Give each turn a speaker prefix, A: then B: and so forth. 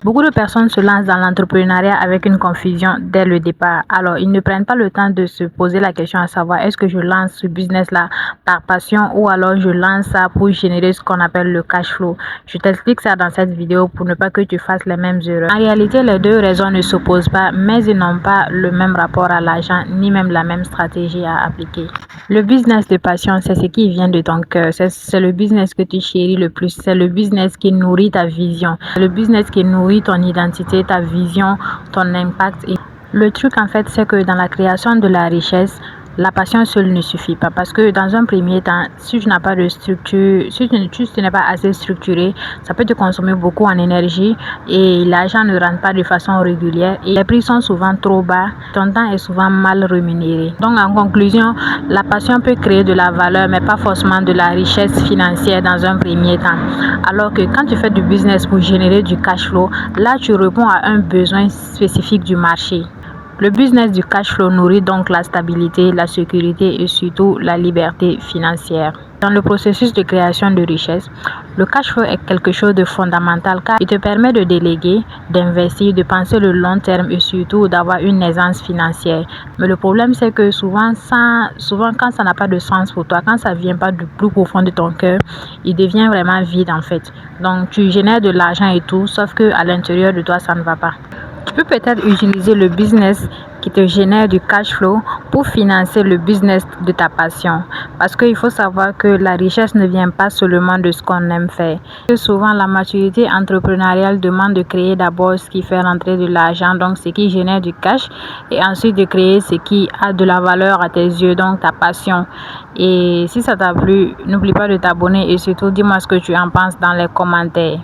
A: Beaucoup de personnes se lancent dans l'entrepreneuriat avec une confusion dès le départ. Alors, ils ne prennent pas le temps de se poser la question à savoir est-ce que je lance ce business-là par passion ou alors je lance ça pour générer ce qu'on appelle le cash flow. Je t'explique ça dans cette vidéo pour ne pas que tu fasses les mêmes erreurs. En réalité, les deux raisons ne s'opposent pas, mais ils n'ont pas le même rapport à l'argent ni même la même stratégie à appliquer. Le business de passion, c'est ce qui vient de ton cœur. C'est le business que tu chéris le plus. C'est le business qui nourrit ta vision. Le business qui nourrit ton identité, ta vision, ton impact. Et le truc, en fait, c'est que dans la création de la richesse, la passion seule ne suffit pas parce que dans un premier temps, si tu n'as pas de structure, si tu n'es pas assez structuré, ça peut te consommer beaucoup en énergie et l'argent ne rentre pas de façon régulière et les prix sont souvent trop bas, ton temps est souvent mal rémunéré. Donc en conclusion, la passion peut créer de la valeur mais pas forcément de la richesse financière dans un premier temps. Alors que quand tu fais du business pour générer du cash flow, là tu réponds à un besoin spécifique du marché. Le business du cash flow nourrit donc la stabilité, la sécurité et surtout la liberté financière. Dans le processus de création de richesse, le cash flow est quelque chose de fondamental car il te permet de déléguer, d'investir, de penser le long terme et surtout d'avoir une aisance financière. Mais le problème c'est que souvent quand ça n'a pas de sens pour toi, quand ça ne vient pas du plus profond de ton cœur, il devient vraiment vide en fait. Donc tu génères de l'argent et tout, sauf que à l'intérieur de toi ça ne va pas. Tu peux peut-être utiliser le business qui te génère du cash flow pour financer le business de ta passion. Parce qu'il faut savoir que la richesse ne vient pas seulement de ce qu'on aime faire. Souvent, la maturité entrepreneuriale demande de créer d'abord ce qui fait rentrer de l'argent, donc ce qui génère du cash, et ensuite de créer ce qui a de la valeur à tes yeux, donc ta passion. Et si ça t'a plu, n'oublie pas de t'abonner et surtout dis-moi ce que tu en penses dans les commentaires.